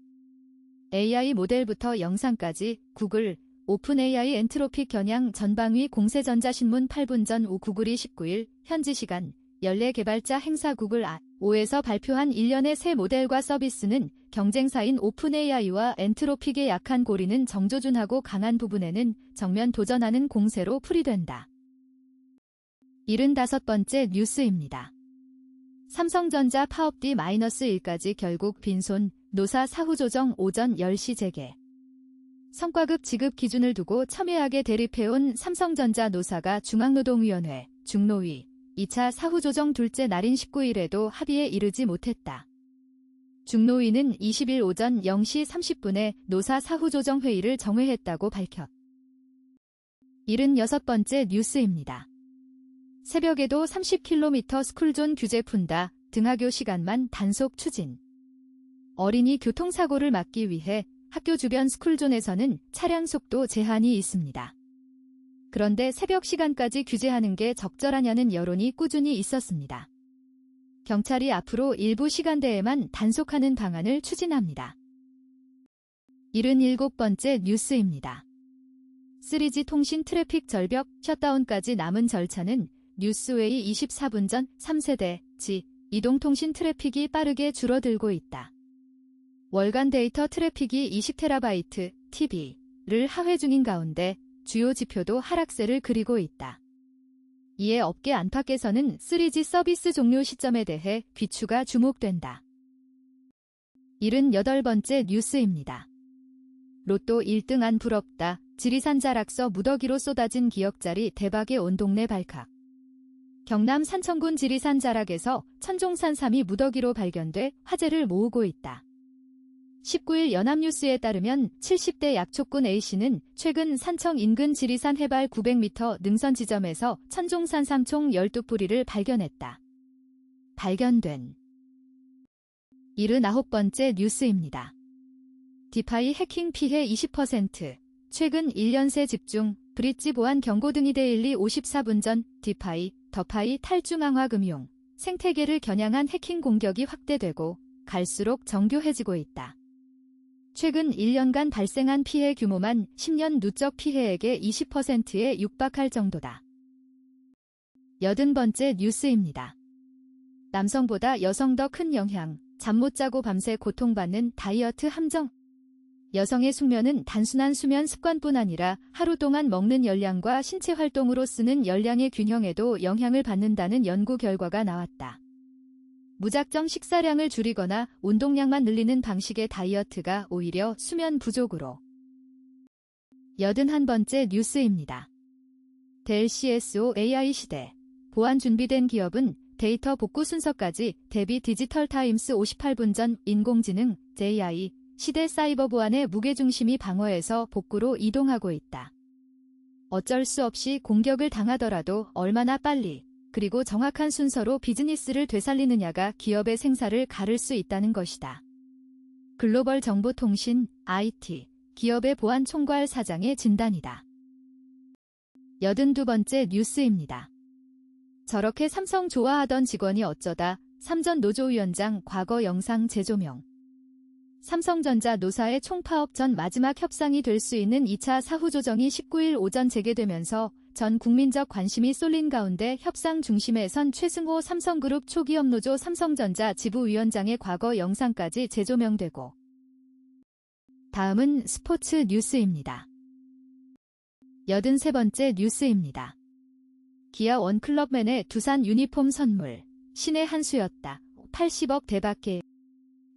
AI 모델부터 영상까지 구글, 오픈 AI 엔트로픽 겨냥 전방위 공세전자신문 8분 전 오후 구글이 19일 현지 시간 연례 개발자 행사 구글 I/O에서 발표한 일련의 새 모델과 서비스는 경쟁사인 오픈AI와 엔트로픽의 약한 고리는 정조준하고 강한 부분에는 정면 도전하는 공세로 풀이된다. 75번째 뉴스입니다. 삼성전자 파업 D-1까지 결국 빈손, 노사 사후 조정 오전 10시 재개. 성과급 지급 기준을 두고 첨예하게 대립해온 삼성전자 노사가 중앙노동위원회, 중노위, 2차 사후조정 둘째 날인 19일에도 합의에 이르지 못했다. 중노위는 20일 오전 0시 30분에 노사 사후조정 회의를 정회했다고 밝혔. 76번째 뉴스입니다. 새벽에도 30km 스쿨존 규제 푼다, 등하교 시간만 단속 추진. 어린이 교통사고를 막기 위해 학교 주변 스쿨존에서는 차량 속도 제한이 있습니다. 그런데 새벽 시간까지 규제하는 게 적절하냐는 여론이 꾸준히 있었습니다. 경찰이 앞으로 일부 시간대에만 단속하는 방안을 추진합니다. 77번째 뉴스입니다. 3G 통신 트래픽 절벽 셧다운까지 남은 절차는 뉴스웨이 24분 전 3세대 지 이동통신 트래픽이 빠르게 줄어들고 있다. 월간 데이터 트래픽이 20TB, TB를 하회 중인 가운데 주요 지표도 하락세를 그리고 있다. 이에 업계 안팎에서는 3G 서비스 종료 시점에 대해 귀추가 주목된다. 78번째 뉴스입니다. 로또 1등 안 부럽다. 지리산 자락서 무더기로 쏟아진 기억자리 대박의 온 동네 발칵. 경남 산청군 지리산 자락에서 천종산 3이 무더기로 발견돼 화제를 모으고 있다. 19일 연합뉴스에 따르면 70대 약초꾼 A씨는 최근 산청 인근 지리산 해발 900m 능선 지점에서 천종산 3총 12뿌리를 발견했다. 발견된 79번째 뉴스입니다. 디파이 해킹 피해 20%, 최근 1년 새 집중, 브릿지 보안 경고 등이 데일리 54분 전 디파이, 더파이 탈중앙화 금융, 생태계를 겨냥한 해킹 공격이 확대되고 갈수록 정교해지고 있다. 최근 1년간 발생한 피해 규모만 10년 누적 피해액의 20%에 육박할 정도다. 80번째 뉴스입니다. 남성보다 여성 더 큰 영향, 잠 못 자고 밤새 고통받는 다이어트 함정. 여성의 숙면은 단순한 수면 습관뿐 아니라 하루 동안 먹는 열량과 신체 활동으로 쓰는 열량의 균형에도 영향을 받는다는 연구 결과가 나왔다. 무작정 식사량을 줄이거나 운동량만 늘리는 방식의 다이어트가 오히려 수면 부족으로. 81번째 뉴스입니다. 델 CSO AI 시대. 보안 준비된 기업은 데이터 복구 순서까지 대비 디지털타임스 58분 전 인공지능 AI 시대 사이버 보안의 무게중심이 방어에서 복구로 이동하고 있다. 어쩔 수 없이 공격을 당하더라도 얼마나 빨리 그리고 정확한 순서로 비즈니스를 되살리느냐가 기업의 생사를 가를 수 있다는 것이다. 글로벌 정보통신 IT 기업의 보안 총괄 사장의 진단이다. 82번째 뉴스입니다. 저렇게 삼성 좋아하던 직원이 어쩌다 삼전 노조위원장 과거 영상 재조명. 삼성전자 노사의 총파업 전 마지막 협상이 될 수 있는 2차 사후조정이 19일 오전 재개되면서 전 국민적 관심이 쏠린 가운데 협상 중심에 선 최승호 삼성그룹 초기업노조 삼성전자 지부위원장의 과거 영상까지 재조명되고. 다음은 스포츠 뉴스입니다. 83번째 뉴스입니다. 기아 원클럽맨의 두산 유니폼 선물. 신의 한 수였다. 80억 대박계.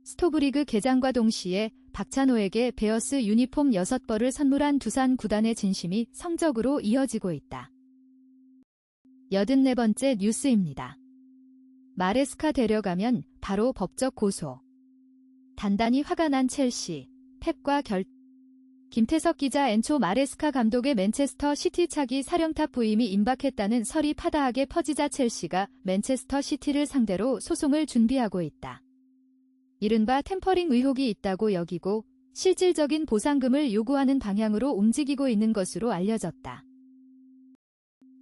스토브리그 개장과 동시에 박찬호에게 베어스 유니폼 6벌을 선물한 두산 구단의 진심이 성적으로 이어지고 있다. 84번째 뉴스입니다. 마레스카 데려가면 바로 법적 고소. 단단히 화가 난 첼시, 펩과 김태석 기자 엔초 마레스카 감독의 맨체스터 시티 차기 사령탑 부임이 임박했다는 설이 파다하게 퍼지자 첼시가 맨체스터 시티를 상대로 소송을 준비하고 있다. 이른바 템퍼링 의혹이 있다고 여기고 실질적인 보상금을 요구하는 방향으로 움직이고 있는 것으로 알려졌다.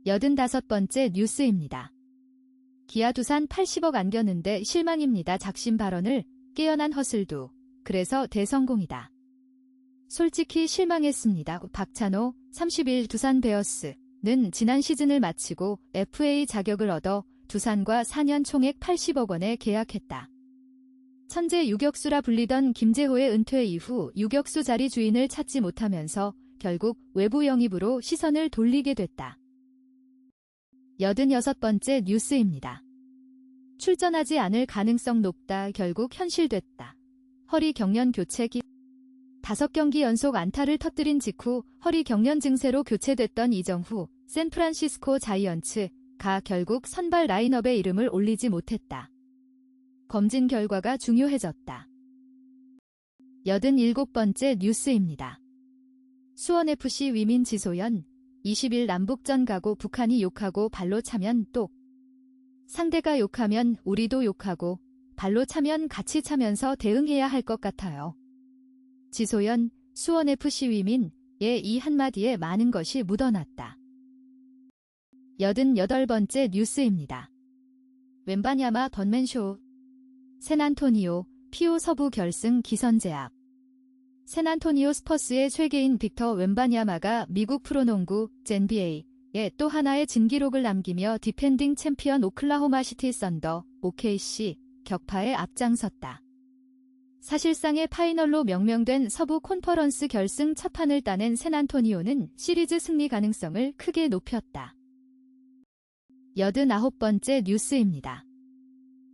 85번째 뉴스입니다. 기아 두산 80억 안겼는데 실망입니다. 작심 발언을 깨어난 허슬두. 그래서 대성공이다. 솔직히 실망했습니다. 박찬호 30일 두산 베어스는 지난 시즌을 마치고 FA 자격을 얻어 두산과 4년 총액 80억 원에 계약했다. 천재 유격수라 불리던 김재호의 은퇴 이후 유격수 자리 주인을 찾지 못하면서 결국 외부 영입으로 시선을 돌리게 됐다. 86번째 뉴스입니다. 출전하지 않을 가능성 높다. 결국 현실됐다. 허리 경련 교체 5경기 연속 안타를 터뜨린 직후 허리 경련 증세로 교체됐던 이정후, 샌프란시스코 자이언츠가 결국 선발 라인업에 이름을 올리지 못했다. 검진 결과가 중요해졌다. 87번째 뉴스입니다. 수원FC 위민 지소연 20일 남북전 가고 북한이 욕하고 발로 차면 똑. 상대가 욕하면 우리도 욕하고 발로 차면 같이 차면서 대응해야 할 것 같아요. 지소연 수원FC 위민의 이 한마디에 많은 것이 묻어났다. 88번째 뉴스입니다. 웬바냐마 번맨쇼 샌안토니오, 피오 서부 결승 기선 제압. 샌안토니오 스퍼스의 쇠개인 빅터 웬바냐마가 미국 프로농구 NBA에 또 하나의 진기록을 남기며 디펜딩 챔피언 오클라호마 시티 썬더 OKC 격파에 앞장섰다. 사실상의 파이널로 명명된 서부 콘퍼런스 결승 첫 판을 따낸 샌안토니오는 시리즈 승리 가능성을 크게 높였다. 89번째 뉴스입니다.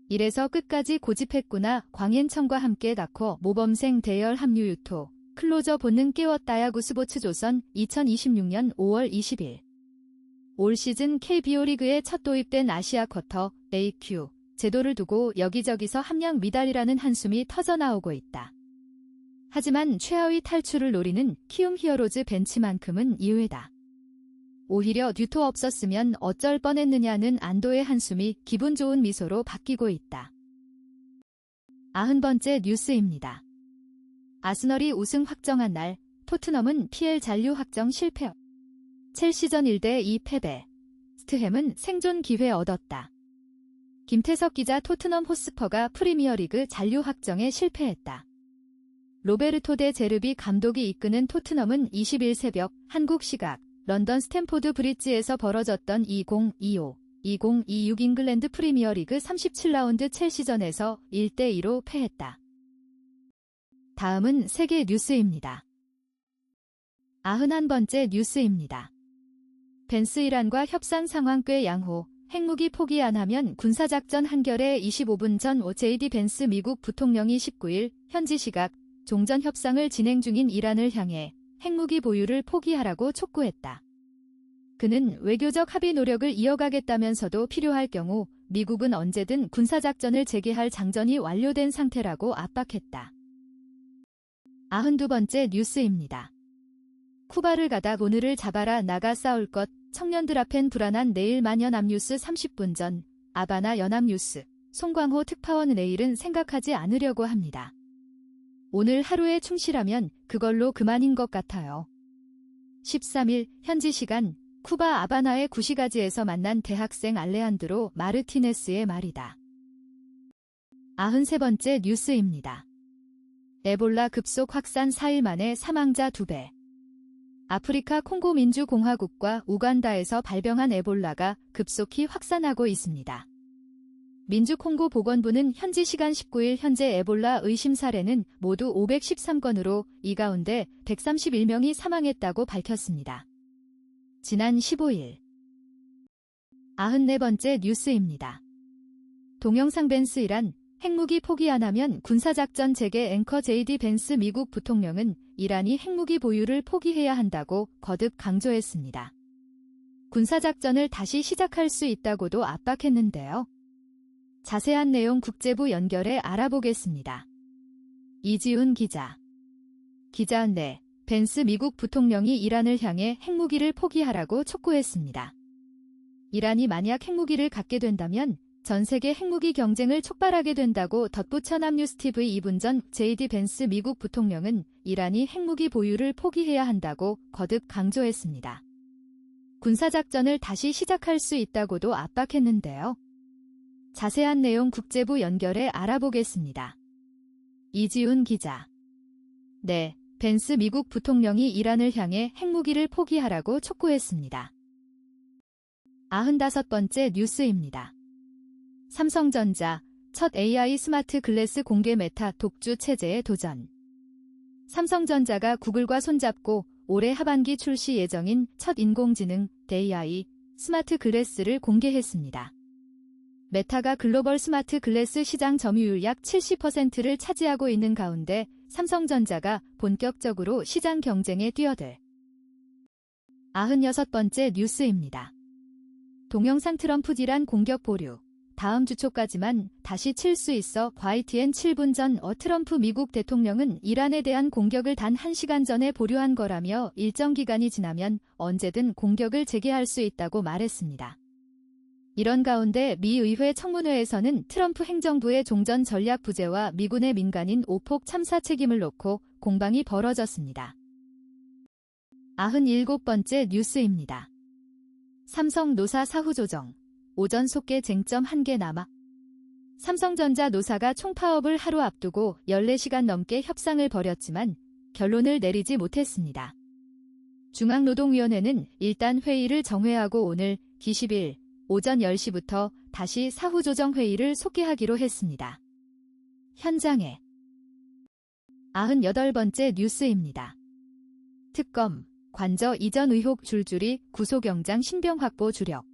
이래서 끝까지 고집했구나. 광앤청과 함께 낳고 모범생 대열 합류 유토. 클로저 본능 깨웠다. 야구 스포츠 조선 2026년 5월 20일 올 시즌 KBO 리그에 첫 도입된 아시아 쿼터 AQ 제도를 두고 여기저기서 함량 미달이라는 한숨이 터져나오고 있다. 하지만 최하위 탈출을 노리는 키움 히어로즈 벤치만큼은 이외다. 오히려 듀토 없었으면 어쩔 뻔했느냐는 안도의 한숨이 기분 좋은 미소로 바뀌고 있다. 90번째 뉴스입니다. 아스널이 우승 확정한 날 토트넘은 PL 잔류 확정 실패. 첼시전 1대2 패배. 스트햄은 생존 기회 얻었다. 김태석 기자. 토트넘 호스퍼가 프리미어리그 잔류 확정에 실패했다. 로베르토 데 제르비 감독이 이끄는 토트넘은 20일 새벽 한국 시각 런던 스탠포드 브리지에서 벌어졌던 2025-2026 잉글랜드 프리미어리그 37라운드 첼시전에서 1대2로 패했다. 다음은 세계 뉴스입니다. 91번째 뉴스입니다. 벤스 이란과 협상 상황 꽤 양호. 핵무기 포기 안 하면 군사작전 한결에 25분 전 JD 벤스 미국 부통령이 19일 현지 시각 종전 협상을 진행 중인 이란을 향해 핵무기 보유를 포기하라고 촉구했다. 그는 외교적 합의 노력을 이어가겠다면서도 필요할 경우 미국은 언제든 군사작전을 재개할 장전이 완료된 상태라고 압박했다. 92번째 뉴스입니다. 쿠바를 가다 오늘을 잡아라. 나가 싸울 것. 청년들 앞엔 불안한 내일. 만연합 뉴스 30분 전 아바나 연합뉴스 송광호 특파원. 내일은 생각하지 않으려고 합니다. 오늘 하루에 충실하면 그걸로 그만인 것 같아요. 13일 현지 시간 쿠바 아바나의 구시가지에서 만난 대학생 알레한드로 마르티네스의 말이다. 93번째 뉴스입니다. 에볼라 급속 확산 4일 만에 사망자 2배. 아프리카 콩고 민주공화국과 우간다에서 발병한 에볼라가 급속히 확산하고 있습니다. 민주콩고 보건부는 현지 시간 19일 현재 에볼라 의심 사례는 모두 513건으로 이 가운데 131명이 사망했다고 밝혔습니다. 지난 15일 94번째 뉴스입니다. 동영상 벤스 이란 핵무기 포기 안 하면 군사작전 재개. 앵커 JD 벤스 미국 부통령은 이란이 핵무기 보유를 포기해야 한다고 거듭 강조했습니다. 군사작전을 다시 시작할 수 있다고도 압박했는데요. 자세한 내용 국제부 연결해 알아보겠습니다. 이지훈 기자. 네, 벤스 미국 부통령이 이란을 향해 핵무기를 포기하라고 촉구했습니다. 이란이 만약 핵무기를 갖게 된다면 전 세계 핵무기 경쟁을 촉발하게 된다고 덧붙여 남뉴스TV 2분 전 JD 벤스 미국 부통령은 이란이 핵무기 보유를 포기해야 한다고 거듭 강조했습니다. 군사작전을 다시 시작할 수 있다고도 압박했는데요. 자세한 내용 국제부 연결해 알아보겠습니다. 이지훈 기자. 네, 벤스 미국 부통령이 이란을 향해 핵무기를 포기하라고 촉구했습니다. 95번째 뉴스입니다. 삼성전자 첫 AI 스마트 글래스 공개. 메타 독주 체제에 도전. 삼성전자가 구글과 손잡고 올해 하반기 출시 예정인 첫 인공지능 AI 스마트 글래스를 공개했습니다. 메타가 글로벌 스마트 글래스 시장 점유율 약 70%를 차지하고 있는 가운데 삼성전자가 본격적으로 시장 경쟁에 뛰어들. 96번째 뉴스입니다. 동영상 트럼프 딜한 공격 보류. 다음 주 초까지만 다시 칠 수 있어. YTN 7분 전 트럼프 미국 대통령은 이란에 대한 공격을 단 1시간 전에 보류한 거라며 일정 기간이 지나면 언제든 공격을 재개할 수 있다고 말했습니다. 이런 가운데 미 의회 청문회에서는 트럼프 행정부의 종전 전략 부재와 미군의 민간인 오폭 참사 책임을 놓고 공방이 벌어졌습니다. 97번째 뉴스입니다. 삼성 노사 사후 조정. 오전 속개 쟁점 1개 남아. 삼성전자 노사가 총파업을 하루 앞두고 14시간 넘게 협상을 벌였지만 결론을 내리지 못했습니다. 중앙노동위원회는 일단 회의를 정회하고 오늘 20일 오전 10시부터 다시 사후 조정 회의를 속개하기로 했습니다. 현장에 98번째 뉴스입니다. 특검, 관저 이전 의혹 줄줄이. 구속영장 신병 확보 주력.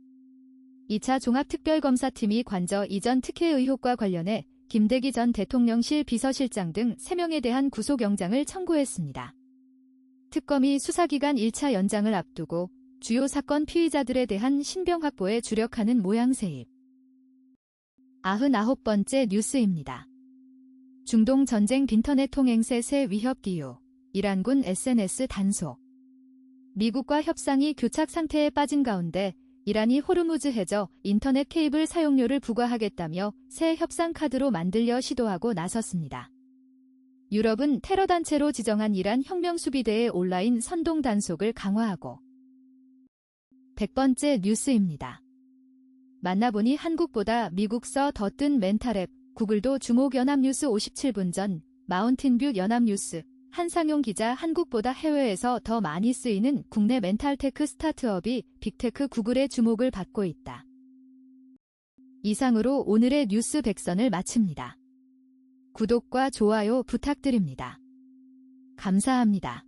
2차 종합특별검사팀이 관저 이전 특혜 의혹과 관련해 김대기 전 대통령실 비서실장 등 3명에 대한 구속영장을 청구했습니다. 특검이 수사기간 1차 연장을 앞두고 주요 사건 피의자들에 대한 신병 확보에 주력하는 모양새입. 99번째 뉴스입니다. 중동 전쟁 빈터넷 통행세 새 위협 기유, 이란군 SNS 단속. 미국과 협상이 교착 상태에 빠진 가운데 이란이 호르무즈 해저 인터넷 케이블 사용료를 부과하겠다며 새 협상 카드로 만들려 시도하고 나섰습니다. 유럽은 테러 단체로 지정한 이란 혁명수비대의 온라인 선동 단속을 강화하고. 100번째 뉴스입니다. 만나보니 한국보다 미국서 더 뜬 멘탈 앱, 구글도 주목. 연합뉴스 57분 전 마운틴뷰 연합뉴스 한상용 기자. 한국보다 해외에서 더 많이 쓰이는 국내 멘탈테크 스타트업이 빅테크 구글의 주목을 받고 있다. 이상으로 오늘의 뉴스 100선을 마칩니다. 구독과 좋아요 부탁드립니다. 감사합니다.